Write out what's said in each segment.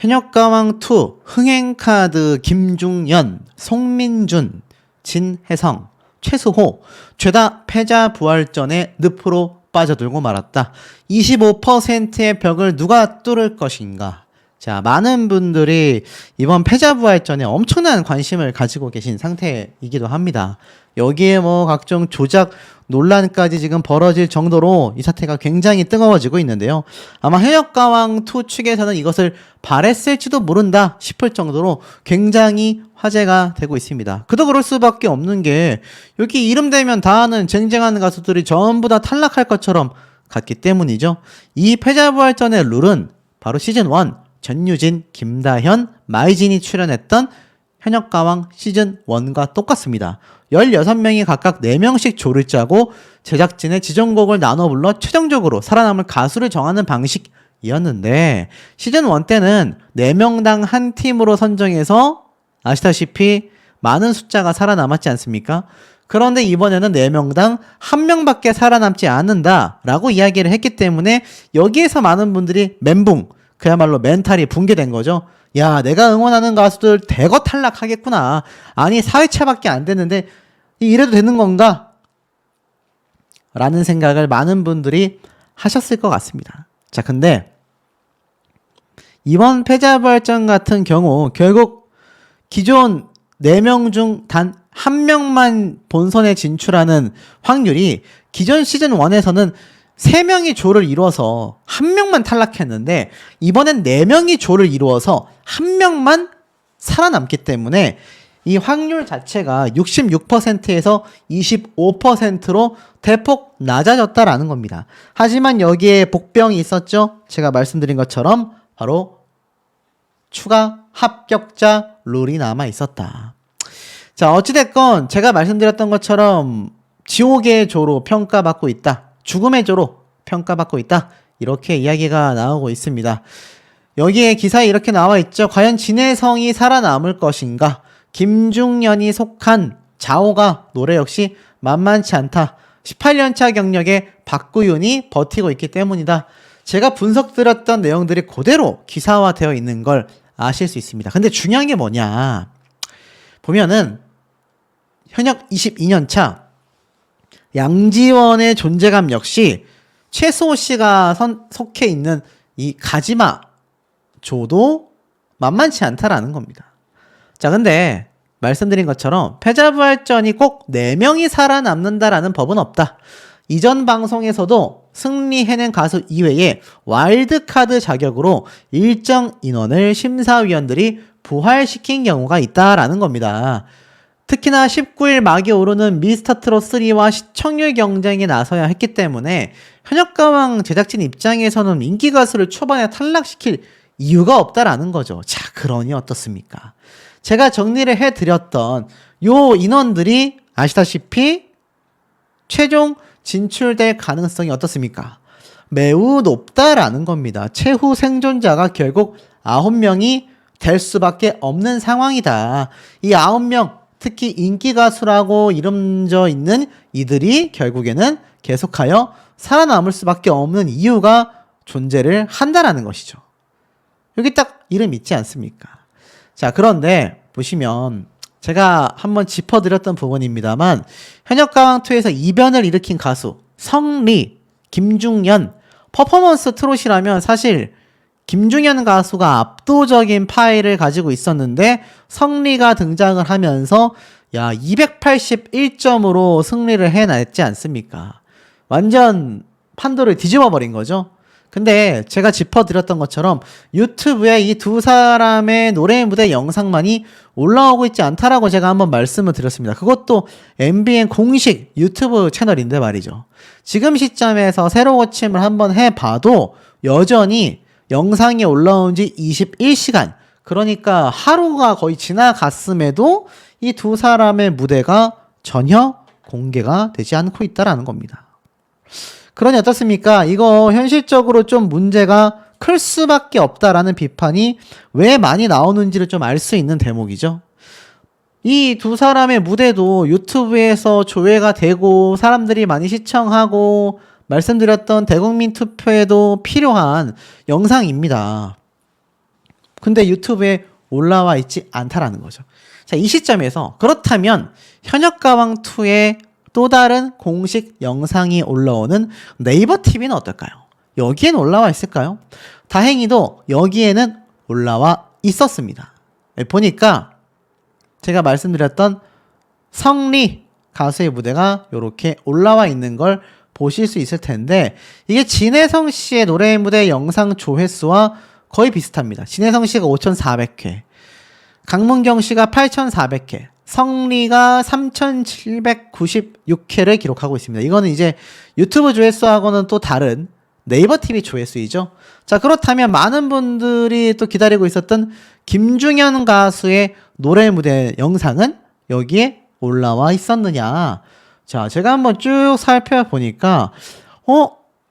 현역가왕2 흥행카드 김중연, 송민준, 진혜성, 최수호 죄다 패자 부활전에 늪으로 빠져들고 말았다. 25%의 벽을 누가 뚫을 것인가? 자, 많은 분들이 이번 패자 부활전에 엄청난 관심을 가지고 계신 상태이기도 합니다. 여기에 뭐 각종 조작 논란까지 지금 벌어질 정도로 이 사태가 굉장히 뜨거워지고 있는데요. 아마 현역가왕2 측에서는 이것을 바랬을지도 모른다 싶을 정도로 굉장히 화제가 되고 있습니다. 그도 그럴 수밖에 없는 게 여기 이름 대면 다 아는 쟁쟁한 가수들이 전부 다 탈락할 것처럼 같기 때문이죠. 이 패자부활전의 룰은 바로 시즌1 전유진, 김다현, 마이진이 출연했던 현역가왕 시즌1과 똑같습니다. 16명이 각각 4명씩 조를 짜고 제작진의 지정곡을 나눠 불러 최종적으로 살아남을 가수를 정하는 방식이었는데 시즌1 때는 4명당 한 팀으로 선정해서 아시다시피 많은 숫자가 살아남았지 않습니까? 그런데 이번에는 4명당 1명밖에 살아남지 않는다라고 이야기를 했기 때문에 여기에서 많은 분들이 멘붕, 그야말로 멘탈이 붕괴된 거죠. 야, 내가 응원하는 가수들 대거 탈락하겠구나. 아니 4회차밖에 안 됐는데 이래도 되는 건가? 라는 생각을 많은 분들이 하셨을 것 같습니다. 자, 근데 이번 패자부활전 같은 경우 결국 기존 4명 중 단 1명만 본선에 진출하는 확률이 기존 시즌1에서는 3명이 조를 이루어서 1명만 탈락했는데 이번엔 4명이 조를 이루어서 1명만 살아남기 때문에 이 확률 자체가 66%에서 25%로 대폭 낮아졌다라는 겁니다. 하지만 여기에 복병이 있었죠. 제가 말씀드린 것처럼 바로 추가 합격자 룰이 남아 있었다. 자, 어찌됐건 제가 말씀드렸던 것처럼 지옥의 조로 평가받고 있다. 죽음의 조로 평가받고 있다. 이렇게 이야기가 나오고 있습니다. 여기에 기사에 이렇게 나와 있죠. 과연 진혜성이 살아남을 것인가? 김중연이 속한 자오가 노래 역시 만만치 않다. 18년차 경력의 박구윤이 버티고 있기 때문이다. 제가 분석드렸던 내용들이 그대로 기사화되어 있는 걸 아실 수 있습니다. 근데 중요한 게 뭐냐? 보면은 현역 22년차 양지원의 존재감 역시 최수호 씨가 속해 있는 이 가지마 조도 만만치 않다라는 겁니다. 자, 근데 말씀드린 것처럼 패자부활전이 꼭 4명이 살아남는다라는 법은 없다. 이전 방송에서도 승리해낸 가수 이외에 와일드카드 자격으로 일정 인원을 심사위원들이 부활시킨 경우가 있다라는 겁니다. 특히나 19일 막이 오르는 미스터트롯3와 시청률 경쟁에 나서야 했기 때문에 현역가왕 제작진 입장에서는 인기 가수를 초반에 탈락시킬 이유가 없다라는 거죠. 자, 그러니 어떻습니까? 제가 정리를 해드렸던 요 인원들이 아시다시피 최종 진출될 가능성이 어떻습니까? 매우 높다라는 겁니다. 최후 생존자가 결국 9명이 될 수밖에 없는 상황이다. 이 9명, 특히 인기 가수라고 이름져 있는 이들이 결국에는 계속하여 살아남을 수밖에 없는 이유가 존재를 한다라는 것이죠. 여기 딱 이름 있지 않습니까? 자, 그런데 보시면 제가 한번 짚어드렸던 부분입니다만 현역가왕2에서 이변을 일으킨 가수 성리, 김중연, 퍼포먼스 트롯이라면 사실 김중연 가수가 압도적인 파일을 가지고 있었는데 성리가 등장을 하면서 야 281점으로 승리를 해냈지 않습니까? 완전 판도를 뒤집어 버린 거죠. 근데 제가 짚어드렸던 것처럼 유튜브에 이 두 사람의 노래 무대 영상만이 올라오고 있지 않다라고 제가 한번 말씀을 드렸습니다. 그것도 MBN 공식 유튜브 채널인데 말이죠. 지금 시점에서 새로 고침을 한번 해봐도 여전히 영상이 올라온 지 21시간, 그러니까 하루가 거의 지나갔음에도 이 두 사람의 무대가 전혀 공개가 되지 않고 있다라는 겁니다. 그러니 어떻습니까? 이거 현실적으로 좀 문제가 클 수밖에 없다라는 비판이 왜 많이 나오는지를 좀 알 수 있는 대목이죠. 이 두 사람의 무대도 유튜브에서 조회가 되고 사람들이 많이 시청하고 말씀드렸던 대국민 투표에도 필요한 영상입니다. 근데 유튜브에 올라와 있지 않다라는 거죠. 자, 이 시점에서 그렇다면 현역가왕2의 또 다른 공식 영상이 올라오는 네이버 TV는 어떨까요? 여기엔 올라와 있을까요? 다행히도 여기에는 올라와 있었습니다. 보니까 제가 말씀드렸던 성리 가수의 무대가 이렇게 올라와 있는 걸 보실 수 있을 텐데, 이게 진혜성 씨의 노래 무대 영상 조회수와 거의 비슷합니다. 진혜성 씨가 5,400회, 강문경 씨가 8,400회, 성리가 3,796회를 기록하고 있습니다. 이거는 이제 유튜브 조회수하고는 또 다른 네이버 TV 조회수이죠. 자, 그렇다면 많은 분들이 또 기다리고 있었던 김중현 가수의 노래 무대 영상은 여기에 올라와 있었느냐. 자, 제가 한번 쭉 살펴보니까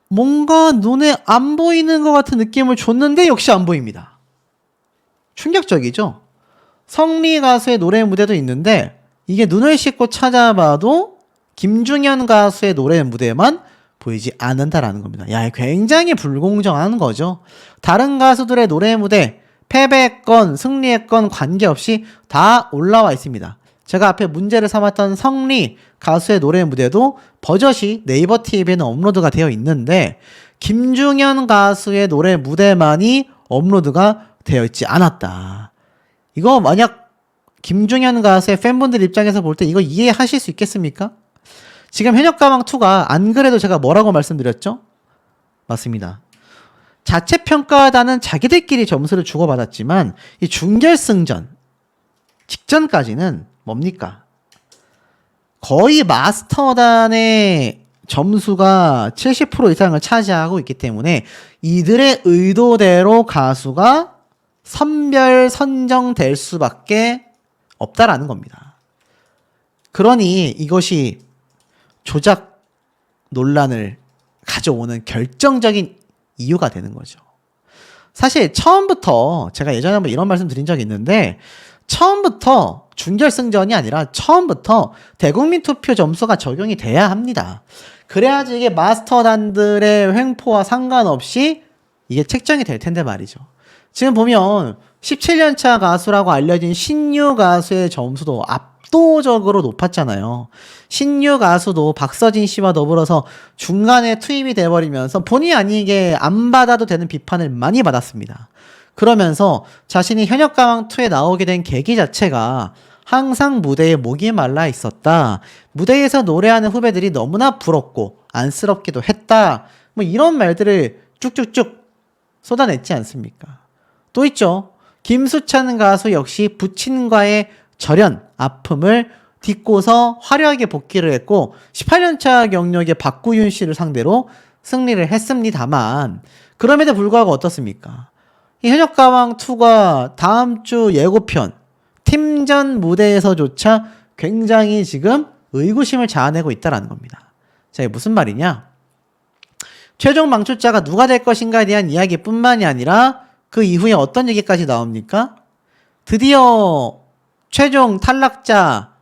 뭔가 눈에 안 보이는 것 같은 느낌을 줬는데 역시 안 보입니다. 충격적이죠? 성리 가수의 노래 무대도 있는데 이게 눈을 씻고 찾아봐도 김중현 가수의 노래 무대만 보이지 않는다라는 겁니다. 야, 굉장히 불공정한 거죠. 다른 가수들의 노래 무대 패배했건 승리했건 관계없이 다 올라와 있습니다. 제가 앞에 문제를 삼았던 성리 가수의 노래 무대도 버젓이 네이버 TV에는 업로드가 되어 있는데 김중현 가수의 노래 무대만이 업로드가 되어 있지 않았다. 이거 만약 김중현 가수의 팬분들 입장에서 볼 때 이거 이해하실 수 있겠습니까? 지금 현역가왕2가 안 그래도 제가 뭐라고 말씀드렸죠? 맞습니다. 자체 평가단은 자기들끼리 점수를 주고받았지만 이 준결승전 직전까지는 뭡니까? 거의 마스터단의 점수가 70% 이상을 차지하고 있기 때문에 이들의 의도대로 가수가 선별 선정될 수밖에 없다라는 겁니다. 그러니 이것이 조작 논란을 가져오는 결정적인 이유가 되는 거죠. 사실 처음부터 제가 예전에 한번 이런 말씀 드린 적이 있는데 처음부터 준결승전이 아니라 처음부터 대국민 투표 점수가 적용이 돼야 합니다. 그래야지 이게 마스터단들의 횡포와 상관없이 이게 책정이 될 텐데 말이죠. 지금 보면 17년차 가수라고 알려진 신유 가수의 점수도 압도적으로 높았잖아요. 신유 가수도 박서진 씨와 더불어서 중간에 투입이 돼버리면서 본의 아니게 안 받아도 되는 비판을 많이 받았습니다. 그러면서 자신이 현역가왕2에 나오게 된 계기 자체가 항상 무대에 목이 말라 있었다. 무대에서 노래하는 후배들이 너무나 부럽고 안쓰럽기도 했다. 뭐 이런 말들을 쭉쭉쭉 쏟아냈지 않습니까? 또 있죠. 김수찬 가수 역시 부친과의 절연, 아픔을 딛고서 화려하게 복귀를 했고 18년차 경력의 박구윤 씨를 상대로 승리를 했습니다만 그럼에도 불구하고 어떻습니까? 이 현역가왕2가 다음 주 예고편 팀전 무대에서조차 굉장히 지금 의구심을 자아내고 있다는 겁니다. 자, 이게 무슨 말이냐? 최종 망출자가 누가 될 것인가에 대한 이야기뿐만이 아니라 그 이후에 어떤 얘기까지 나옵니까? 드디어 최종 탈락자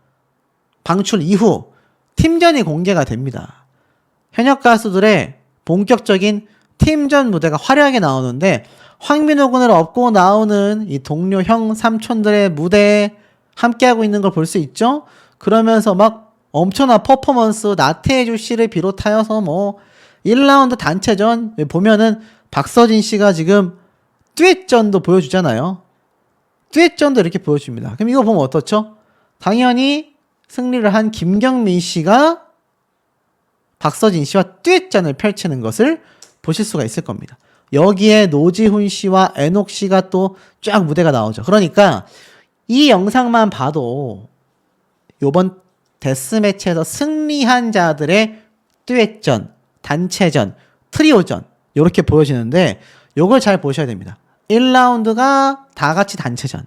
방출 이후 팀전이 공개가 됩니다. 현역 가수들의 본격적인 팀전 무대가 화려하게 나오는데 황민호 군을 업고 나오는 이 동료 형 삼촌들의 무대에 함께하고 있는 걸 볼 수 있죠? 그러면서 막 엄청난 퍼포먼스 나태주 씨를 비롯하여서 뭐 1라운드 단체전 보면은 박서진 씨가 지금 듀엣전도 보여주잖아요. 듀엣전도 이렇게 보여줍니다. 그럼 이거 보면 어떻죠? 당연히 승리를 한 김경민 씨가 박서진 씨와 듀엣전을 펼치는 것을 보실 수가 있을 겁니다. 여기에 노지훈 씨와 애녹 씨가 또 쫙 무대가 나오죠. 그러니까 이 영상만 봐도 요번 데스매치에서 승리한 자들의 듀엣전, 단체전, 트리오전 이렇게 보여지는데 요걸 잘 보셔야 됩니다. 1라운드가 다 같이 단체전,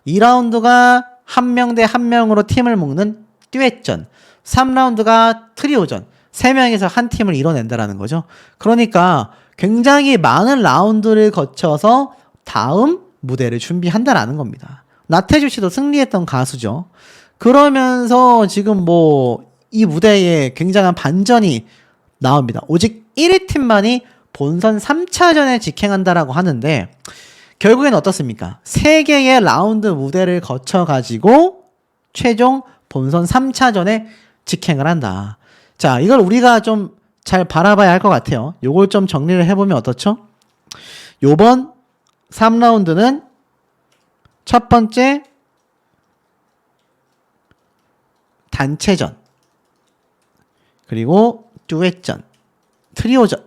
2라운드가 한 명 대 한 명으로 팀을 묶는 듀엣전, 3라운드가 트리오전, 3명에서 한 팀을 이뤄낸다라는 거죠. 그러니까 굉장히 많은 라운드를 거쳐서 다음 무대를 준비한다라는 겁니다. 나태주 씨도 승리했던 가수죠. 그러면서 지금 뭐 이 무대에 굉장한 반전이 나옵니다. 오직 1위 팀만이 본선 3차전에 직행한다라고 하는데 결국엔 어떻습니까? 3개의 라운드 무대를 거쳐가지고 최종 본선 3차전에 직행을 한다. 자, 이걸 우리가 좀 잘 바라봐야 할 것 같아요. 요걸 좀 정리를 해보면 어떻죠? 요번 3라운드는 첫 번째 단체전, 그리고 듀엣전, 트리오전,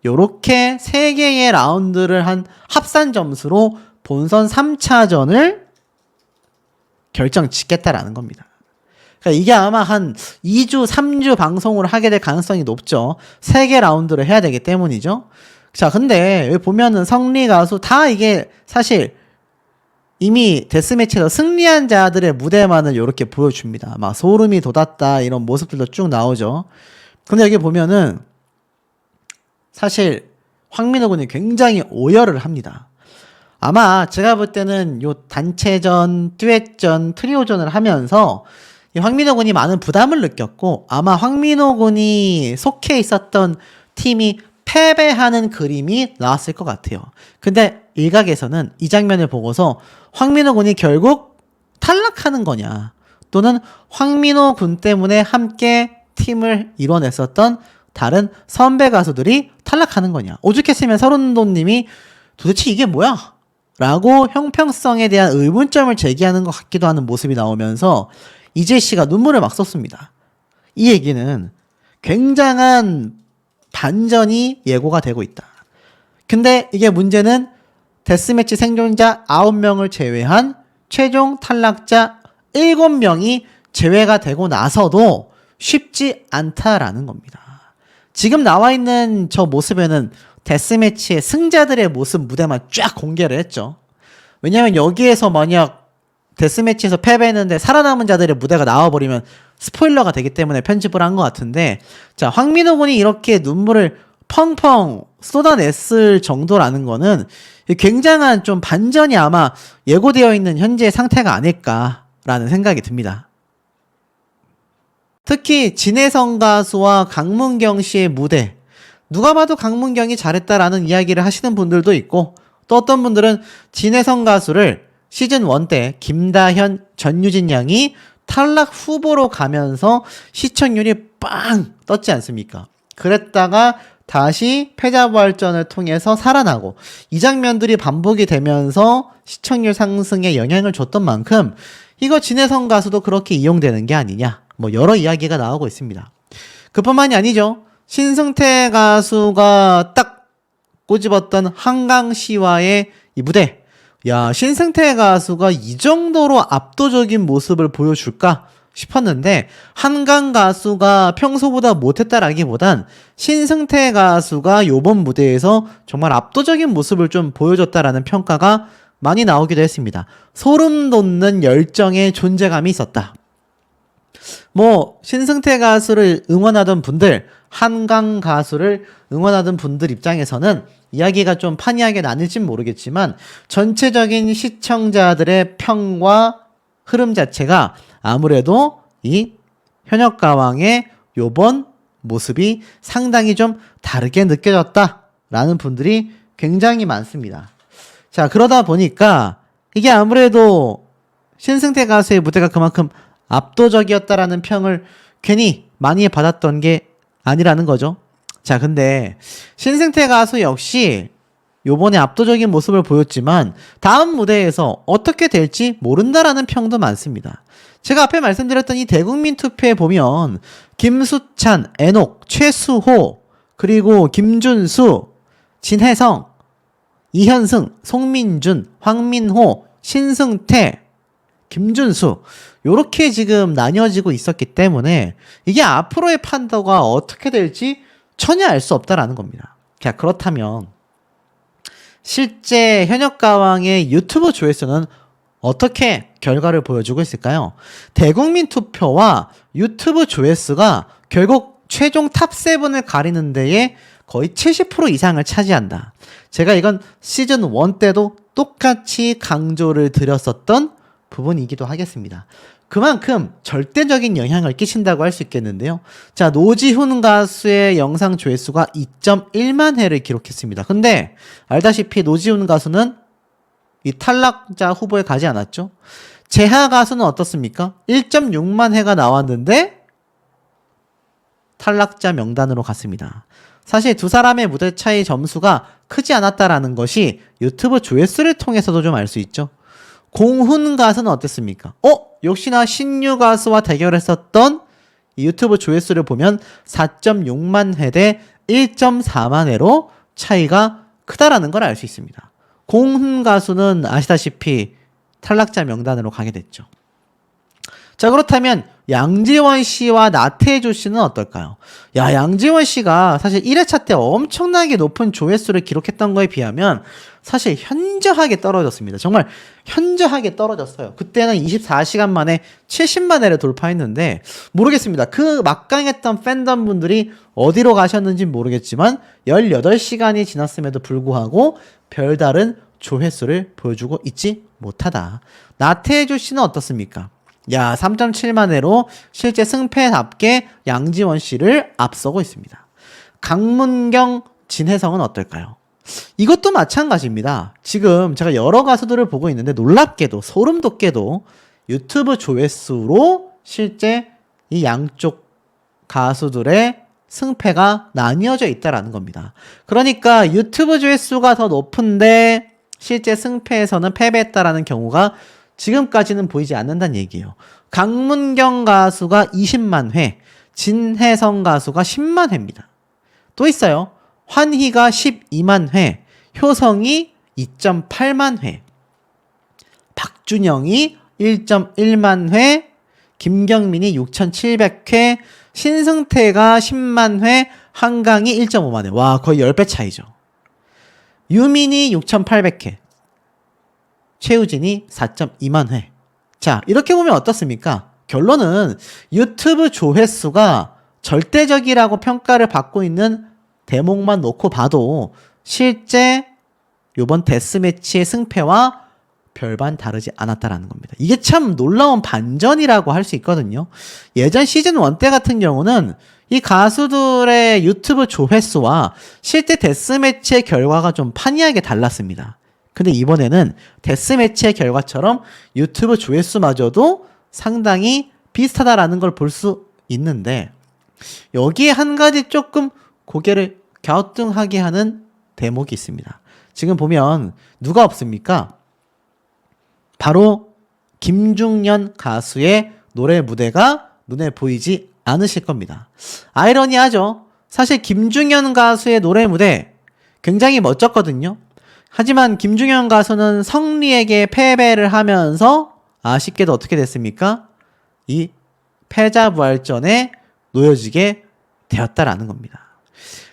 요렇게 3개의 라운드를 한 합산 점수로 본선 3차전을 결정 짓겠다라는 겁니다. 그러니까 이게 아마 한 2주, 3주 방송을 하게 될 가능성이 높죠. 3개 라운드를 해야 되기 때문이죠. 자, 근데 여기 보면은 성리 가수 다 이게 사실 이미 데스매치에서 승리한 자들의 무대만을 이렇게 보여줍니다. 막 소름이 돋았다 이런 모습들도 쭉 나오죠. 근데 여기 보면은 사실 황민호 군이 굉장히 오열을 합니다. 아마 제가 볼 때는 요 단체전, 듀엣전, 트리오전을 하면서 이 황민호 군이 많은 부담을 느꼈고 아마 황민호 군이 속해 있었던 팀이 패배하는 그림이 나왔을 것 같아요. 근데 일각에서는 이 장면을 보고서 황민호 군이 결국 탈락하는 거냐, 또는 황민호 군 때문에 함께 팀을 이뤄냈었던 다른 선배 가수들이 탈락하는 거냐, 오죽했으면 서른도님이 도대체 이게 뭐야? 라고 형평성에 대한 의문점을 제기하는 것 같기도 하는 모습이 나오면서 이재 씨가 눈물을 막 쏟습니다. 이 얘기는 굉장한 반전이 예고가 되고 있다. 근데 이게 문제는 데스매치 생존자 9명을 제외한 최종 탈락자 7명이 제외가 되고 나서도 쉽지 않다라는 겁니다. 지금 나와 있는 저 모습에는 데스매치의 승자들의 모습 무대만 쫙 공개를 했죠. 왜냐면 여기에서 만약 데스매치에서 패배했는데 살아남은 자들의 무대가 나와버리면 스포일러가 되기 때문에 편집을 한 것 같은데, 자, 황민호 군이 이렇게 눈물을 펑펑 쏟아냈을 정도라는 거는 굉장한 좀 반전이 아마 예고되어 있는 현재 상태가 아닐까라는 생각이 듭니다. 특히 진혜성 가수와 강문경 씨의 무대, 누가 봐도 강문경이 잘했다라는 이야기를 하시는 분들도 있고, 또 어떤 분들은 진혜성 가수를 시즌1 때 김다현, 전유진 양이 탈락 후보로 가면서 시청률이 빵 떴지 않습니까? 그랬다가 다시 패자부활전을 통해서 살아나고 이 장면들이 반복이 되면서 시청률 상승에 영향을 줬던 만큼 이거 진혜성 가수도 그렇게 이용되는 게 아니냐, 뭐 여러 이야기가 나오고 있습니다. 그뿐만이 아니죠. 신승태 가수가 딱 꼬집었던 한강시와의 이 무대, 야, 신승태 가수가 이 정도로 압도적인 모습을 보여줄까 싶었는데 한강 가수가 평소보다 못했다라기보단 신승태 가수가 요번 무대에서 정말 압도적인 모습을 좀 보여줬다라는 평가가 많이 나오기도 했습니다. 소름 돋는 열정의 존재감이 있었다. 뭐 신승태 가수를 응원하던 분들, 한강 가수를 응원하던 분들 입장에서는 이야기가 좀 판이하게 나뉠진 모르겠지만 전체적인 시청자들의 평과 흐름 자체가 아무래도 이 현역가왕의 요번 모습이 상당히 좀 다르게 느껴졌다라는 분들이 굉장히 많습니다. 자, 그러다 보니까 이게 아무래도 신승태 가수의 무대가 그만큼 압도적이었다라는 평을 괜히 많이 받았던 게 아니라는 거죠. 자, 근데 신승태 가수 역시 요번에 압도적인 모습을 보였지만 다음 무대에서 어떻게 될지 모른다라는 평도 많습니다. 제가 앞에 말씀드렸던 이 대국민 투표에 보면 김수찬, 애녹, 최수호, 그리고 김준수, 진혜성, 이현승, 송민준, 황민호, 신승태, 김준수, 요렇게 지금 나뉘어지고 있었기 때문에 이게 앞으로의 판도가 어떻게 될지 전혀 알 수 없다라는 겁니다. 자, 그렇다면 실제 현역가왕의 유튜브 조회수는 어떻게 결과를 보여주고 있을까요? 대국민 투표와 유튜브 조회수가 결국 최종 탑7을 가리는 데에 거의 70% 이상을 차지한다. 제가 이건 시즌1 때도 똑같이 강조를 드렸었던 부분이기도 하겠습니다. 그만큼 절대적인 영향을 끼친다고 할 수 있겠는데요. 자, 노지훈 가수의 영상 조회수가 2.1만 회를 기록했습니다. 근데 알다시피 노지훈 가수는 이 탈락자 후보에 가지 않았죠. 재하 가수는 어떻습니까? 1.6만 회가 나왔는데 탈락자 명단으로 갔습니다. 사실 두 사람의 무대 차이 점수가 크지 않았다라는 것이 유튜브 조회수를 통해서도 좀 알 수 있죠. 공훈 가수는 어땠습니까? 역시나 신유 가수와 대결했었던 이 유튜브 조회수를 보면 4.6만 회 대 1.4만 회로 차이가 크다라는 걸 알 수 있습니다. 공훈 가수는 아시다시피 탈락자 명단으로 가게 됐죠. 자, 그렇다면 양지원 씨와 나태주 씨는 어떨까요? 야, 양지원 씨가 사실 1회차 때 엄청나게 높은 조회수를 기록했던 거에 비하면 사실 현저하게 떨어졌습니다. 정말 현저하게 떨어졌어요. 그때는 24시간 만에 70만 회를 돌파했는데 모르겠습니다. 그 막강했던 팬덤 분들이 어디로 가셨는지 모르겠지만 18시간이 지났음에도 불구하고 별다른 조회수를 보여주고 있지 못하다. 나태주 씨는 어떻습니까? 야, 3.7만 회로 실제 승패답게 양지원 씨를 앞서고 있습니다. 강문경, 진혜성은 어떨까요? 이것도 마찬가지입니다. 지금 제가 여러 가수들을 보고 있는데 놀랍게도 소름 돋게도 유튜브 조회수로 실제 이 양쪽 가수들의 승패가 나뉘어져 있다라는 겁니다. 그러니까 유튜브 조회수가 더 높은데 실제 승패에서는 패배했다라는 경우가 지금까지는 보이지 않는다는 얘기예요. 강문경 가수가 20만 회, 진혜성 가수가 10만 회입니다. 또 있어요. 환희가 12만 회, 효성이 2.8만 회, 박준영이 1.1만 회, 김경민이 6,700회, 신승태가 10만 회, 한강이 1.5만 회. 와, 거의 10배 차이죠. 유민이 6,800회, 최우진이 4.2만 회. 자, 이렇게 보면 어떻습니까? 결론은 유튜브 조회수가 절대적이라고 평가를 받고 있는 대목만 놓고 봐도 실제 요번 데스매치의 승패와 별반 다르지 않았다라는 겁니다. 이게 참 놀라운 반전이라고 할 수 있거든요. 예전 시즌1 때 같은 경우는 이 가수들의 유튜브 조회수와 실제 데스매치의 결과가 좀 판이하게 달랐습니다. 근데 이번에는 데스매치의 결과처럼 유튜브 조회수마저도 상당히 비슷하다라는 걸 볼 수 있는데 여기에 한 가지 조금 고개를 갸우뚱하게 하는 대목이 있습니다. 지금 보면 누가 없습니까? 바로 김중년 가수의 노래 무대가 눈에 보이지 않으실 겁니다. 아이러니하죠. 사실 김중년 가수의 노래 무대 굉장히 멋졌거든요. 하지만 김중현 가수는 성리에게 패배를 하면서 아쉽게도 어떻게 됐습니까? 이 패자부활전에 놓여지게 되었다라는 겁니다.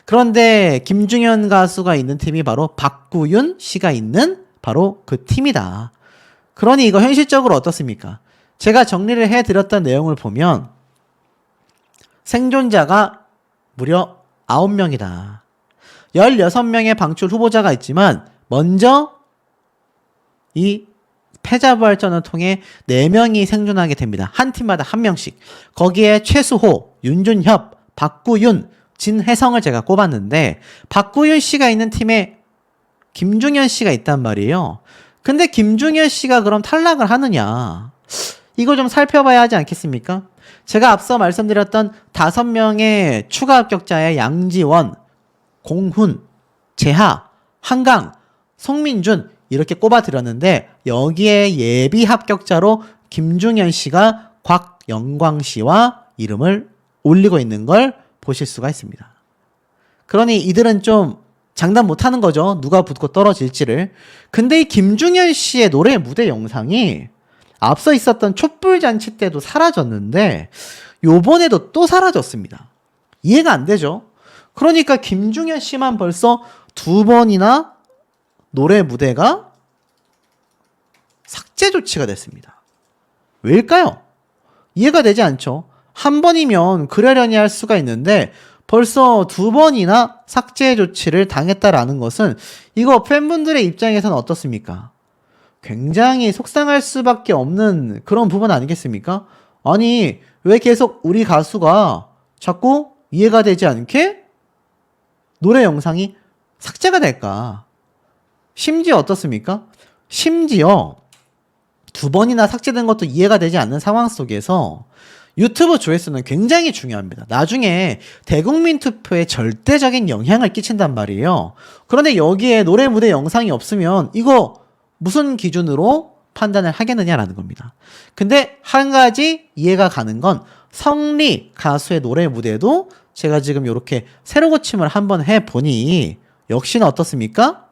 그런데 김중현 가수가 있는 팀이 바로 박구윤 씨가 있는 바로 그 팀이다. 그러니 이거 현실적으로 어떻습니까? 제가 정리를 해드렸던 내용을 보면 생존자가 무려 9명이다. 16명의 방출 후보자가 있지만 먼저 이 패자부활전을 통해 4명이 생존하게 됩니다. 한 팀마다 1명씩. 거기에 최수호, 윤준협, 박구윤, 진혜성을 제가 꼽았는데 박구윤 씨가 있는 팀에 김중현 씨가 있단 말이에요. 근데 김중현 씨가 그럼 탈락을 하느냐? 이거 좀 살펴봐야 하지 않겠습니까? 제가 앞서 말씀드렸던 5명의 추가 합격자의 양지원, 공훈, 재하, 한강, 송민준 이렇게 꼽아드렸는데 여기에 예비 합격자로 김중현 씨가 곽영광 씨와 이름을 올리고 있는 걸 보실 수가 있습니다. 그러니 이들은 좀 장담 못하는 거죠. 누가 붙고 떨어질지를. 근데 이 김중현 씨의 노래 무대 영상이 앞서 있었던 촛불잔치 때도 사라졌는데 요번에도 또 사라졌습니다. 이해가 안 되죠. 그러니까 김중현 씨만 벌써 2번이나 노래 무대가 삭제 조치가 됐습니다. 왜일까요? 이해가 되지 않죠. 한 번이면 그러려니 할 수가 있는데 벌써 2번이나 삭제 조치를 당했다라는 것은 이거 팬분들의 입장에서는 어떻습니까? 굉장히 속상할 수밖에 없는 그런 부분 아니겠습니까? 아니, 왜 계속 우리 가수가 자꾸 이해가 되지 않게 노래 영상이 삭제가 될까? 심지어 어떻습니까? 심지어 2번이나 삭제된 것도 이해가 되지 않는 상황 속에서 유튜브 조회수는 굉장히 중요합니다. 나중에 대국민 투표에 절대적인 영향을 끼친단 말이에요. 그런데 여기에 노래 무대 영상이 없으면 이거 무슨 기준으로 판단을 하겠느냐라는 겁니다. 근데 한 가지 이해가 가는 건 성리 가수의 노래 무대도 제가 지금 이렇게 새로 고침을 한번 해보니 역시나 어떻습니까?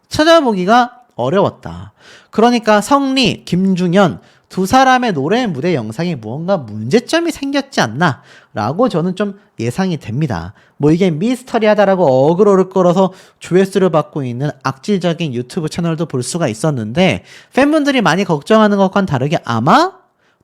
찾아보기가 어려웠다. 그러니까 성리, 김중현 두 사람의 노래 무대 영상에 무언가 문제점이 생겼지 않나 라고 저는 좀 예상이 됩니다. 뭐 이게 미스터리하다라고 어그로를 끌어서 조회수를 받고 있는 악질적인 유튜브 채널도 볼 수가 있었는데 팬분들이 많이 걱정하는 것과는 다르게 아마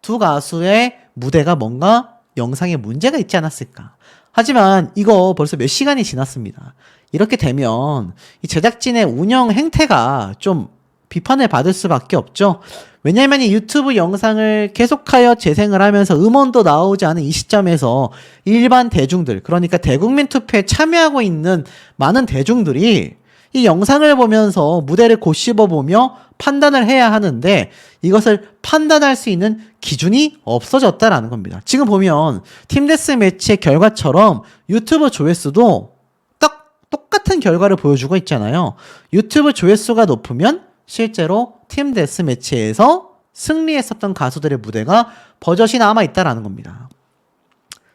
두 가수의 무대가 뭔가 영상에 문제가 있지 않았을까. 하지만 이거 벌써 몇 시간이 지났습니다. 이렇게 되면 이 제작진의 운영 행태가 좀 비판을 받을 수밖에 없죠. 왜냐하면 이 유튜브 영상을 계속하여 재생을 하면서 음원도 나오지 않은 이 시점에서 일반 대중들, 그러니까 대국민 투표에 참여하고 있는 많은 대중들이 이 영상을 보면서 무대를 곱씹어보며 판단을 해야 하는데 이것을 판단할 수 있는 기준이 없어졌다라는 겁니다. 지금 보면 팀데스매치의 결과처럼 유튜브 조회수도 딱 똑같은 결과를 보여주고 있잖아요. 유튜브 조회수가 높으면 실제로 팀 데스매치에서 승리했었던 가수들의 무대가 버젓이 남아있다라는 겁니다.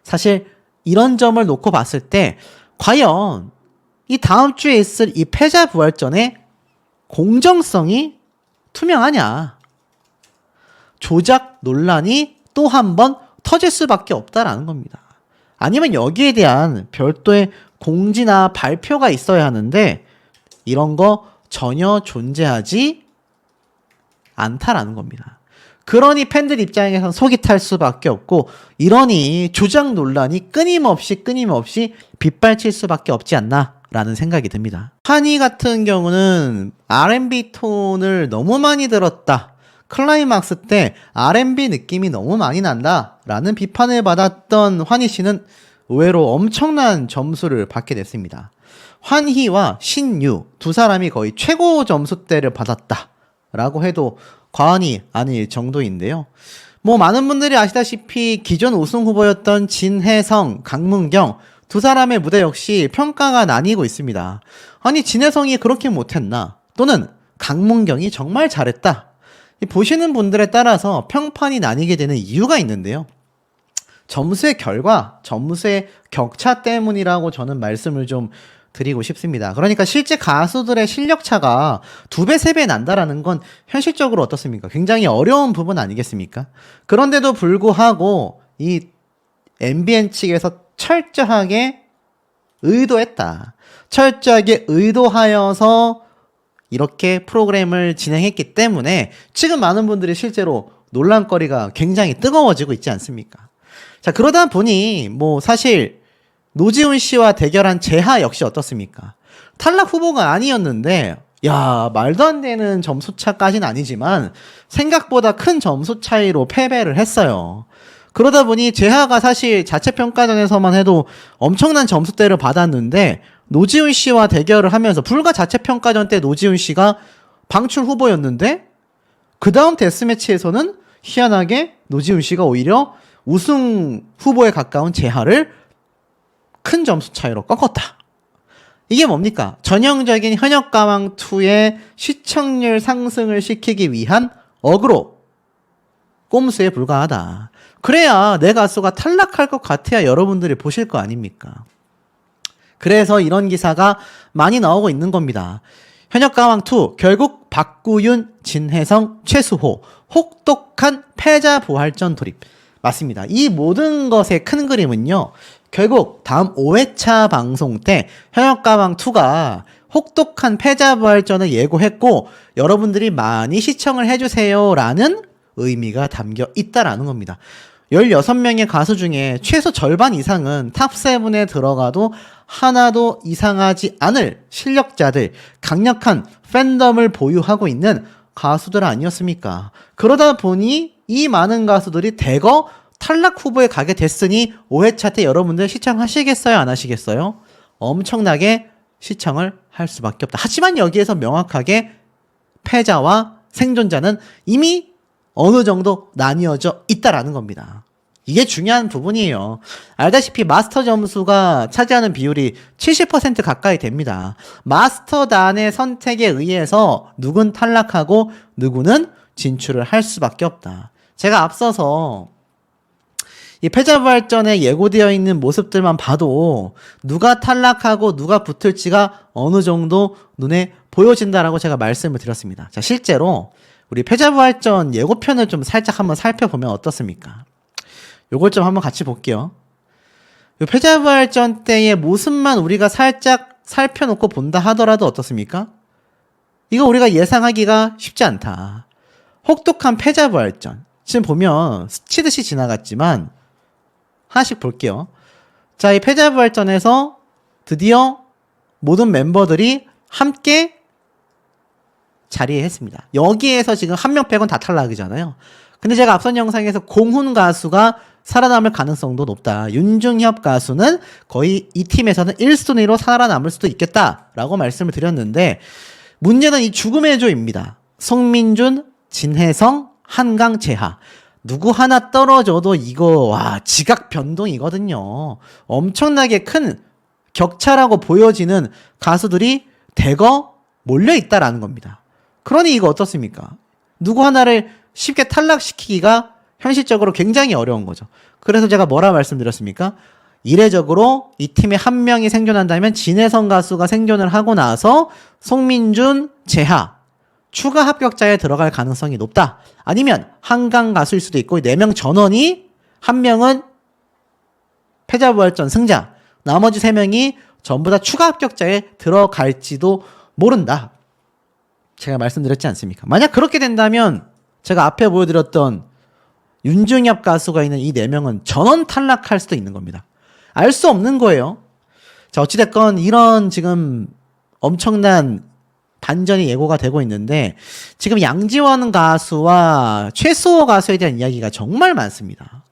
사실 이런 점을 놓고 봤을 때 과연 이 다음 주에 있을 이 패자부활전의 공정성이 투명하냐? 조작 논란이 또 한 번 터질 수밖에 없다라는 겁니다. 아니면 여기에 대한 별도의 공지나 발표가 있어야 하는데 이런 거 전혀 존재하지 않다라는 겁니다. 그러니 팬들 입장에선 속이 탈 수밖에 없고 이러니 조작 논란이 끊임없이 빗발칠 수밖에 없지 않나라는 생각이 듭니다. 한이 같은 경우는 R&B 톤을 너무 많이 들었다. 클라이막스 때 R&B 느낌이 너무 많이 난다 라는 비판을 받았던 환희 씨는 의외로 엄청난 점수를 받게 됐습니다. 환희와 신유 두 사람이 거의 최고 점수대를 받았다 라고 해도 과언이 아닐 정도인데요. 뭐 많은 분들이 아시다시피 기존 우승 후보였던 진혜성, 강문경 두 사람의 무대 역시 평가가 나뉘고 있습니다. 아니 진혜성이 그렇게 못했나 또는 강문경이 정말 잘했다. 보시는 분들에 따라서 평판이 나뉘게 되는 이유가 있는데요. 점수의 결과, 점수의 격차 때문이라고 저는 말씀을 좀 드리고 싶습니다. 그러니까 실제 가수들의 실력 차가 2배, 3배 난다라는 건 현실적으로 어떻습니까? 굉장히 어려운 부분 아니겠습니까? 그런데도 불구하고 이 MBN 측에서 철저하게 의도했다. 철저하게 의도하여서 이렇게 프로그램을 진행했기 때문에 지금 많은 분들이 실제로 논란거리가 굉장히 뜨거워지고 있지 않습니까? 자, 그러다 보니 뭐 사실 노지훈 씨와 대결한 재하 역시 어떻습니까? 탈락 후보가 아니었는데 야 말도 안 되는 점수차까지는 아니지만 생각보다 큰 점수 차이로 패배를 했어요. 그러다 보니 재하가 사실 자체평가전에서만 해도 엄청난 점수대를 받았는데 노지훈 씨와 대결을 하면서 불과 자체평가전 때 노지훈 씨가 방출 후보였는데 그 다음 데스매치에서는 희한하게 노지훈 씨가 오히려 우승 후보에 가까운 재하를 큰 점수 차이로 꺾었다. 이게 뭡니까? 전형적인 현역가왕2의 시청률 상승을 시키기 위한 어그로 꼼수에 불과하다. 그래야 내 가수가 탈락할 것 같아야 여러분들이 보실 거 아닙니까? 그래서 이런 기사가 많이 나오고 있는 겁니다. 현역가왕2 결국 박구윤, 진혜성, 최수호 혹독한 패자 부활전 돌입. 맞습니다. 이 모든 것의 큰 그림은요. 결국 다음 5회차 방송 때 현역가왕2가 혹독한 패자부활전을 예고했고 여러분들이 많이 시청을 해주세요 라는 의미가 담겨 있다라는 겁니다. 16명의 가수 중에 최소 절반 이상은 탑7에 들어가도 하나도 이상하지 않을 실력자들, 강력한 팬덤을 보유하고 있는 가수들 아니었습니까? 그러다 보니 이 많은 가수들이 대거 탈락 후보에 가게 됐으니 5회차 때 여러분들 시청하시겠어요? 안 하시겠어요? 엄청나게 시청을 할 수밖에 없다. 하지만 여기에서 명확하게 패자와 생존자는 이미 어느 정도 나뉘어져 있다라는 겁니다. 이게 중요한 부분이에요. 알다시피 마스터 점수가 차지하는 비율이 70% 가까이 됩니다. 마스터단의 선택에 의해서 누군 탈락하고 누구는 진출을 할 수밖에 없다. 제가 앞서서 이 패자부활전에 예고되어 있는 모습들만 봐도 누가 탈락하고 누가 붙을지가 어느 정도 눈에 보여진다라고 제가 말씀을 드렸습니다. 자, 실제로 우리 패자부활전 예고편을 좀 살짝 한번 살펴보면 어떻습니까? 요걸 좀 한번 같이 볼게요. 요 패자부활전 때의 모습만 우리가 살짝 살펴놓고 본다 하더라도 어떻습니까? 이거 우리가 예상하기가 쉽지 않다. 혹독한 패자부활전. 지금 보면 스치듯이 지나갔지만 하나씩 볼게요. 자, 이 패자부활전에서 드디어 모든 멤버들이 함께 자리했습니다. 여기에서 지금 한 명 빼곤 다 탈락이잖아요. 근데 제가 앞선 영상에서 공훈 가수가 살아남을 가능성도 높다. 윤중협 가수는 거의 이 팀에서는 1순위로 살아남을 수도 있겠다라고 말씀을 드렸는데 문제는 이 죽음의 조입니다. 송민준, 진혜성, 한강, 재하. 누구 하나 떨어져도 이거 와 지각 변동이거든요. 엄청나게 큰 격차라고 보여지는 가수들이 대거 몰려있다라는 겁니다. 그러니 이거 어떻습니까? 누구 하나를 쉽게 탈락시키기가 현실적으로 굉장히 어려운 거죠. 그래서 제가 뭐라 말씀드렸습니까? 이례적으로 이 팀에 한 명이 생존한다면 진혜성 가수가 생존을 하고 나서 송민준, 재하 추가 합격자에 들어갈 가능성이 높다. 아니면 한강 가수일 수도 있고 4명 전원이 한 명은 패자부활전 승자 나머지 3명이 전부 다 추가 합격자에 들어갈지도 모른다. 제가 말씀드렸지 않습니까? 만약 그렇게 된다면 제가 앞에 보여드렸던 윤중엽 가수가 있는 이 4명은 전원 탈락할 수도 있는 겁니다. 알 수 없는 거예요. 자, 어찌됐건 이런 지금 엄청난 반전이 예고가 되고 있는데 지금 양지원 가수와 최수호 가수에 대한 이야기가 정말 많습니다.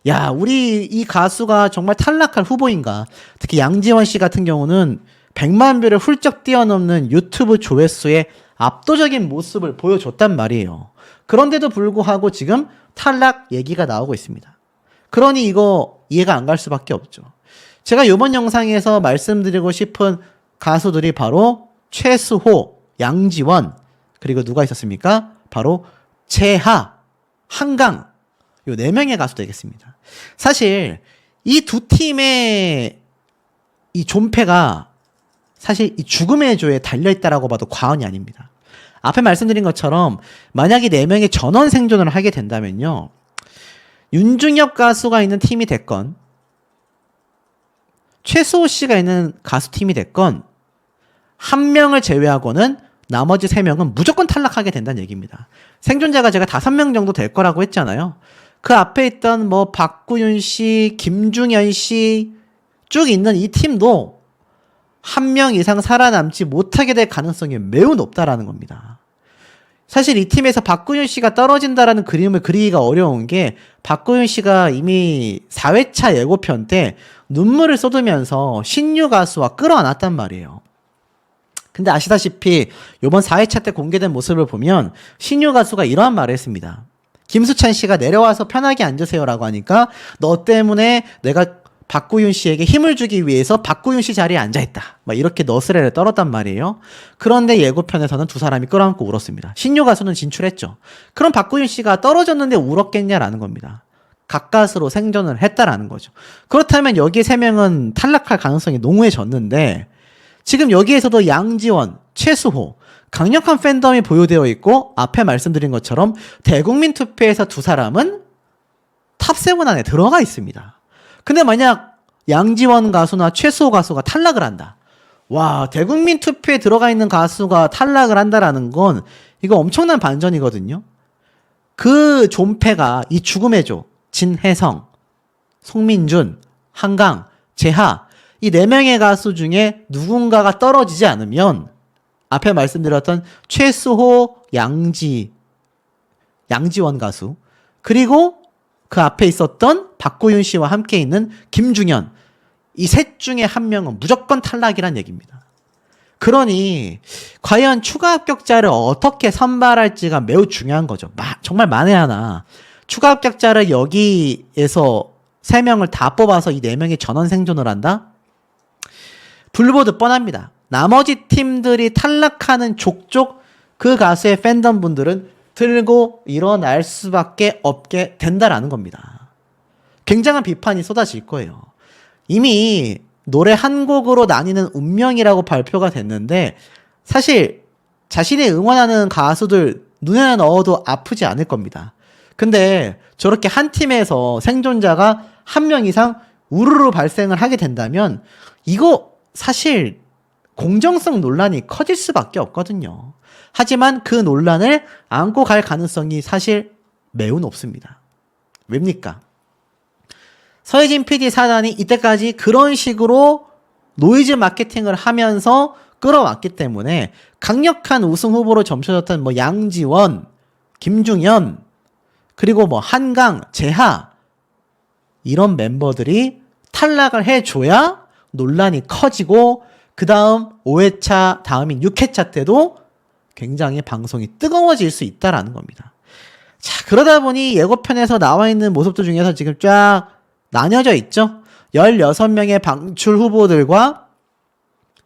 야, 우리 이 가수가 정말 탈락할 후보인가? 특히 양지원 씨 같은 경우는 100만 뷰를 훌쩍 뛰어넘는 유튜브 조회수의 압도적인 모습을 보여줬단 말이에요. 그런데도 불구하고 지금 탈락 얘기가 나오고 있습니다. 그러니 이거 이해가 안 갈 수밖에 없죠. 제가 이번 영상에서 말씀드리고 싶은 가수들이 바로 최수호, 양지원, 그리고 누가 있었습니까? 바로 재하, 한강, 요 4명의 가수 되겠습니다. 사실 이 두 팀의 이 존폐가 사실 이 죽음의 조에 달려있다라고 봐도 과언이 아닙니다. 앞에 말씀드린 것처럼 만약에 4명의 전원 생존을 하게 된다면요. 윤중엽 가수가 있는 팀이 됐건 최수호 씨가 있는 가수팀이 됐건 한 명을 제외하고는 나머지 3명은 무조건 탈락하게 된다는 얘기입니다. 생존자가 제가 5명 정도 될 거라고 했잖아요. 그 앞에 있던 뭐 박구윤 씨, 김중현 씨 쭉 있는 이 팀도 한 명 이상 살아남지 못하게 될 가능성이 매우 높다라는 겁니다. 사실 이 팀에서 박구윤 씨가 떨어진다라는 그림을 그리기가 어려운 게 박구윤 씨가 이미 4회차 예고편 때 눈물을 쏟으면서 신유 가수와 끌어안았단 말이에요. 근데 아시다시피 이번 4회차 때 공개된 모습을 보면 신유 가수가 이러한 말을 했습니다. 김수찬 씨가 내려와서 편하게 앉으세요라고 하니까 너 때문에 내가 박구윤 씨에게 힘을 주기 위해서 박구윤 씨 자리에 앉아있다. 막 이렇게 너스레를 떨었단 말이에요. 그런데 예고편에서는 두 사람이 끌어안고 울었습니다. 신유 가수는 진출했죠. 그럼 박구윤 씨가 떨어졌는데 울었겠냐라는 겁니다. 가까스로 생존을 했다라는 거죠. 그렇다면 여기 3명은 탈락할 가능성이 농후해졌는데 지금 여기에서도 양지원, 최수호 강력한 팬덤이 보유되어 있고 앞에 말씀드린 것처럼 대국민 투표에서 두 사람은 탑7 안에 들어가 있습니다. 근데 만약 양지원 가수나 최수호 가수가 탈락을 한다. 와, 대국민 투표에 들어가 있는 가수가 탈락을 한다라는 건 이거 엄청난 반전이거든요. 그 존폐가 이 죽음의 조, 진혜성, 송민준, 한강, 재하 이 4명의 가수 중에 누군가가 떨어지지 않으면 앞에 말씀드렸던 최수호, 양지원 가수 그리고 그 앞에 있었던 박구윤 씨와 함께 있는 김중현 이 셋 중에 한 명은 무조건 탈락이란 얘기입니다. 그러니 과연 추가 합격자를 어떻게 선발할지가 매우 중요한 거죠. 정말 만에 하나 추가 합격자를 여기에서 3명을 다 뽑아서 이 4명이 전원 생존을 한다? 불보듯 뻔합니다. 나머지 팀들이 탈락하는 족족 그 가수의 팬덤 분들은 들고 일어날 수밖에 없게 된다라는 겁니다. 굉장한 비판이 쏟아질 거예요. 이미 노래 한 곡으로 나뉘는 운명이라고 발표가 됐는데 사실 자신이 응원하는 가수들 눈에 넣어도 아프지 않을 겁니다. 근데 저렇게 한 팀에서 생존자가 1명 이상 우르르 발생을 하게 된다면 이거 사실 공정성 논란이 커질 수밖에 없거든요. 하지만 그 논란을 안고 갈 가능성이 사실 매우 높습니다. 왜입니까? 서혜진 PD 사단이 이때까지 그런 식으로 노이즈 마케팅을 하면서 끌어왔기 때문에 강력한 우승 후보로 점쳐졌던 뭐 양지원, 김중현, 그리고 뭐 한강, 재하 이런 멤버들이 탈락을 해줘야 논란이 커지고 그 다음 5회차 다음인 6회차 때도 굉장히 방송이 뜨거워질 수 있다라는 겁니다. 자, 그러다 보니 예고편에서 나와 있는 모습들 중에서 지금 쫙 나뉘어져 있죠. 16명의 방출 후보들과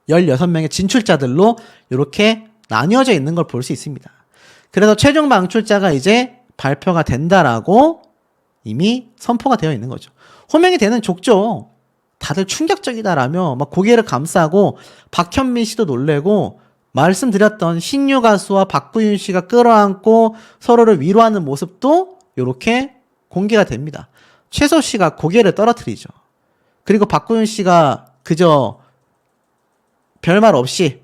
16명의 진출자들로 이렇게 나뉘어져 있는 걸 볼 수 있습니다. 그래서 최종 방출자가 이제 발표가 된다라고 이미 선포가 되어 있는 거죠. 호명이 되는 족죠. 다들 충격적이다라며 막 고개를 감싸고 박현민 씨도 놀래고 말씀드렸던 신유 가수와 박구윤 씨가 끌어안고 서로를 위로하는 모습도 이렇게 공개가 됩니다. 최소 씨가 고개를 떨어뜨리죠. 그리고 박구윤 씨가 그저 별말 없이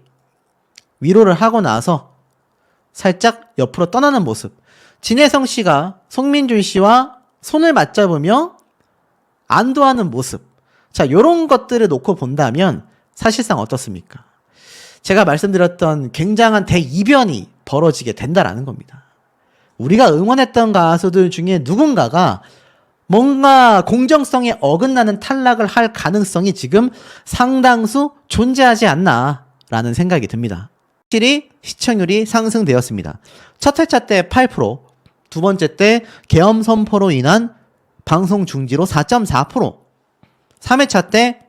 위로를 하고 나서 살짝 옆으로 떠나는 모습. 진혜성 씨가 송민준 씨와 손을 맞잡으며 안도하는 모습. 자, 요런 것들을 놓고 본다면 사실상 어떻습니까? 제가 말씀드렸던 굉장한 대이변이 벌어지게 된다라는 겁니다. 우리가 응원했던 가수들 중에 누군가가 뭔가 공정성에 어긋나는 탈락을 할 가능성이 지금 상당수 존재하지 않나라는 생각이 듭니다. 확실히 시청률이 상승되었습니다. 첫 회차 때 8%, 두 번째 때 계엄 선포로 인한 방송 중지로 4.4%, 3회차 때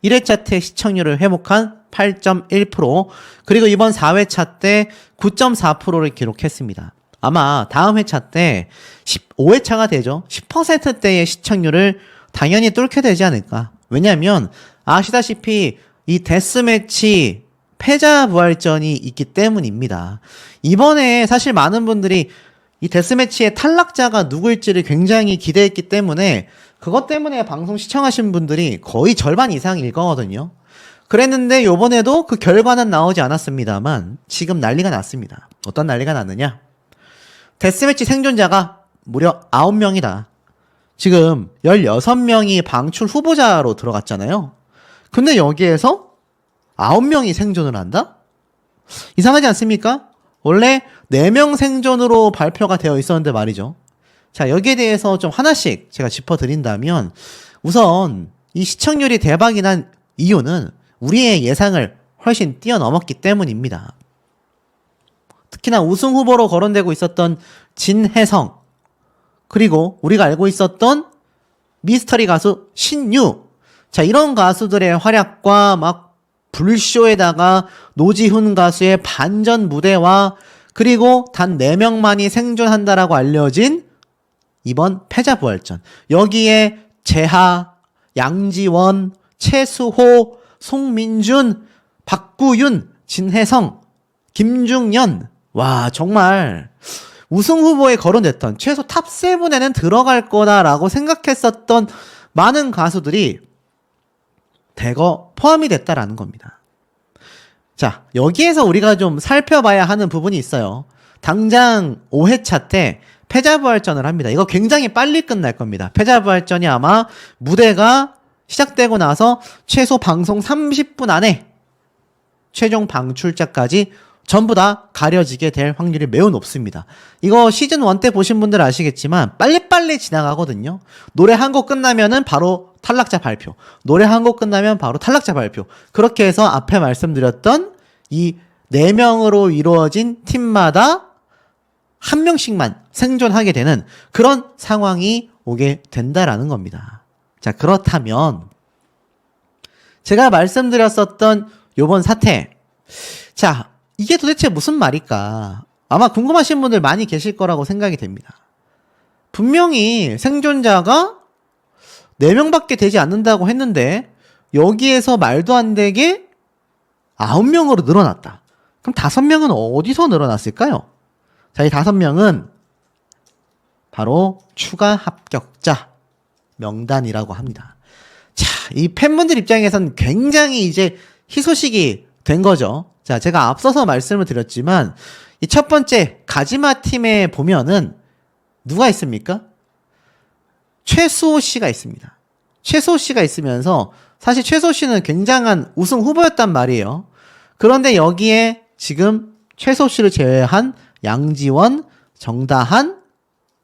1회차 때 시청률을 회복한 8.1%, 그리고 이번 4회차 때 9.4%를 기록했습니다. 아마 다음 회차 때 15회차가 되죠. 10%대의 시청률을 당연히 뚫게 되지 않을까. 왜냐하면 아시다시피 이 데스매치 패자 부활전이 있기 때문입니다. 이번에 사실 많은 분들이 이 데스매치의 탈락자가 누구일지를 굉장히 기대했기 때문에 그것 때문에 방송 시청하신 분들이 거의 절반 이상일 거거든요. 그랬는데 요번에도 그 결과는 나오지 않았습니다만 지금 난리가 났습니다. 어떤 난리가 났느냐? 데스매치 생존자가 무려 9명이다. 지금 16명이 방출 후보자로 들어갔잖아요. 근데 여기에서 9명이 생존을 한다? 이상하지 않습니까? 원래 4명 생존으로 발표가 되어 있었는데 말이죠. 자, 여기에 대해서 좀 하나씩 제가 짚어드린다면 우선 이 시청률이 대박이 난 이유는 우리의 예상을 훨씬 뛰어넘었기 때문입니다. 특히나 우승 후보로 거론되고 있었던 진혜성, 그리고 우리가 알고 있었던 미스터리 가수 신유. 자, 이런 가수들의 활약과 막 불쇼에다가 노지훈 가수의 반전 무대와 그리고 단 4명만이 생존한다라고 알려진 이번 패자부활전. 여기에 재하, 양지원, 최수호, 송민준, 박구윤, 진혜성, 김중현. 와, 정말 우승 후보에 거론됐던 최소 탑7에는 들어갈 거다라고 생각했었던 많은 가수들이 대거 포함이 됐다라는 겁니다. 자, 여기에서 우리가 좀 살펴봐야 하는 부분이 있어요. 당장 5회차 때 패자부활전을 합니다. 이거 굉장히 빨리 끝날 겁니다. 패자부활전이 아마 무대가 시작되고 나서 최소 방송 30분 안에 최종 방출자까지 전부 다 가려지게 될 확률이 매우 높습니다. 이거 시즌1 때 보신 분들 아시겠지만 빨리빨리 지나가거든요. 노래 한 곡 끝나면은 바로 탈락자 발표. 노래 한 곡 끝나면 바로 탈락자 발표. 그렇게 해서 앞에 말씀드렸던 이 4명으로 이루어진 팀마다 한 명씩만 생존하게 되는 그런 상황이 오게 된다라는 겁니다. 자, 그렇다면 제가 말씀드렸었던 요번 사태. 자, 이게 도대체 무슨 말일까? 아마 궁금하신 분들 많이 계실 거라고 생각이 됩니다. 분명히 생존자가 4명밖에 되지 않는다고 했는데 여기에서 말도 안 되게 9명으로 늘어났다. 그럼 5명은 어디서 늘어났을까요? 자, 이 5명은 바로 추가 합격자 명단이라고 합니다. 자, 이 팬분들 입장에서는 굉장히 이제 희소식이 된 거죠. 자, 제가 앞서서 말씀을 드렸지만 이 첫 번째 가지마 팀에 보면은 누가 있습니까? 최수호 씨가 있습니다. 최수호 씨가 있으면서 사실 최수호 씨는 굉장한 우승 후보였단 말이에요. 그런데 여기에 지금 최수호 씨를 제외한 양지원, 정다한,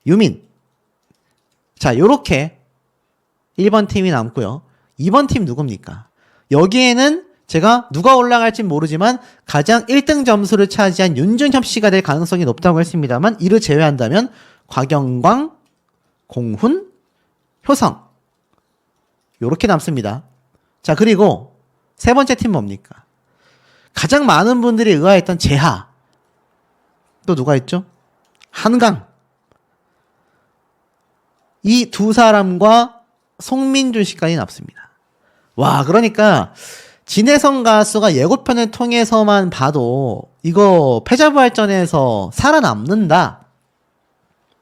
유민. 자, 요렇게 1번 팀이 남고요. 2번 팀 누굽니까? 여기에는 제가 누가 올라갈지 모르지만 가장 1등 점수를 차지한 윤준협 씨가 될 가능성이 높다고 했습니다만 이를 제외한다면 곽영광, 공훈, 효성 요렇게 남습니다. 자, 그리고 세 번째 팀 뭡니까? 가장 많은 분들이 의아했던 재하. 또 누가 있죠? 한강. 이 두 사람과 송민준 씨까지 남습니다. 와, 그러니까 진혜성 가수가 예고편을 통해서만 봐도 이거 패자부활전에서 살아남는다.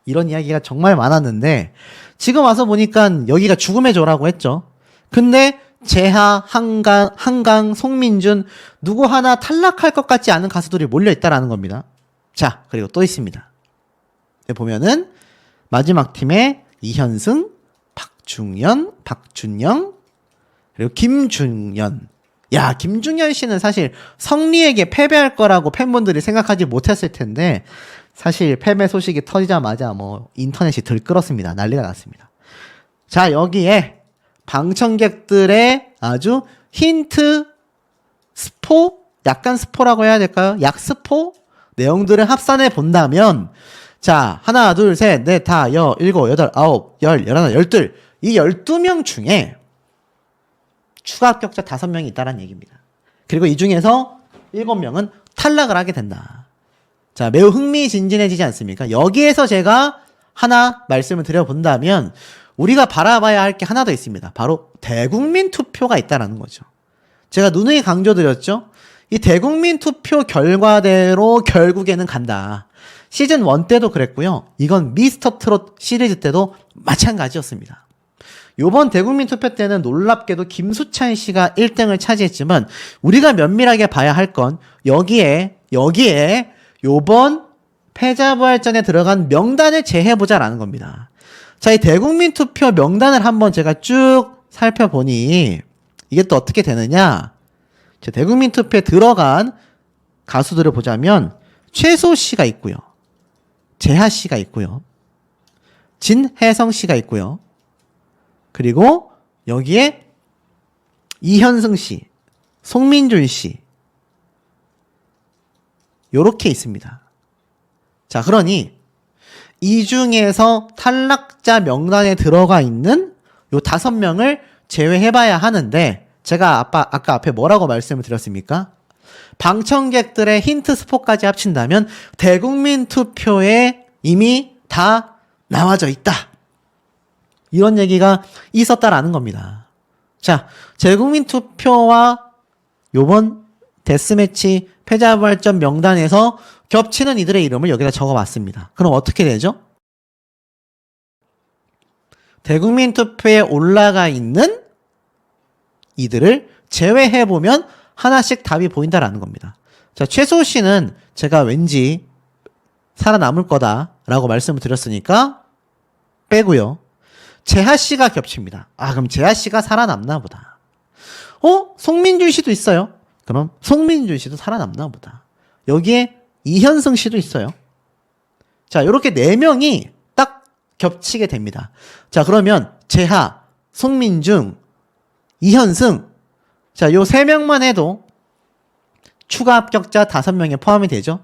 이런 이야기가 정말 많았는데 지금 와서 보니까 여기가 죽음의 조라고 했죠. 근데 재하, 한강, 송민준 누구 하나 탈락할 것 같지 않은 가수들이 몰려있다라는 겁니다. 자, 그리고 또 있습니다. 여기 보면은 마지막 팀에 이현승, 박중현, 박준영 그리고 김중현. 야, 김중현 씨는 사실 성리에게 패배할 거라고 팬분들이 생각하지 못했을 텐데 사실 패배 소식이 터지자마자 뭐 인터넷이 들끓었습니다. 난리가 났습니다. 자, 여기에 방청객들의 아주 힌트 스포? 약간 스포라고 해야 될까요? 약스포? 내용들을 합산해 본다면 자, 하나, 둘, 셋, 넷, 다, 여, 일곱, 여덟, 아홉, 열, 열하나, 열둘 이 12명 중에 추가 합격자 5명이 있다는 얘기입니다. 그리고 이 중에서 7명은 탈락을 하게 된다. 자, 매우 흥미진진해지지 않습니까? 여기에서 제가 하나 말씀을 드려본다면 우리가 바라봐야 할 게 하나 더 있습니다. 바로 대국민 투표가 있다는 거죠. 제가 누누이 강조드렸죠. 이 대국민 투표 결과대로 결국에는 간다. 시즌 1 때도 그랬고요. 이건 미스터 트롯 시리즈 때도 마찬가지였습니다. 요번 대국민 투표 때는 놀랍게도 김수찬 씨가 1등을 차지했지만 우리가 면밀하게 봐야 할 건 여기에 요번 패자부활전에 들어간 명단을 재해보자라는 겁니다. 자, 이 대국민 투표 명단을 한번 제가 쭉 살펴보니 이게 또 어떻게 되느냐. 자, 대국민 투표에 들어간 가수들을 보자면 최소 씨가 있고요. 재하 씨가 있고요. 진혜성 씨가 있고요. 그리고 여기에 이현승 씨, 송민준 씨 요렇게 있습니다. 자, 그러니 이 중에서 탈락자 명단에 들어가 있는 요 5명을 제외해봐야 하는데 제가 아까 앞에 뭐라고 말씀을 드렸습니까? 방청객들의 힌트 스포까지 합친다면 대국민 투표에 이미 다 나와져 있다. 이런 얘기가 있었다라는 겁니다. 자, 대국민 투표와 요번 데스매치 패자부활전 명단에서 겹치는 이들의 이름을 여기다 적어봤습니다. 그럼 어떻게 되죠? 대국민 투표에 올라가 있는 이들을 제외해보면 하나씩 답이 보인다라는 겁니다. 자, 최수호 씨는 제가 왠지 살아남을 거다라고 말씀을 드렸으니까 빼고요. 재하 씨가 겹칩니다. 아, 그럼 재하 씨가 살아남나 보다. 송민준 씨도 있어요. 그럼 송민준 씨도 살아남나 보다. 여기에 이현승 씨도 있어요. 자, 이렇게 4명이 딱 겹치게 됩니다. 자, 그러면 재하, 송민중, 이현승. 자, 요 3명만 해도 추가 합격자 5명에 포함이 되죠.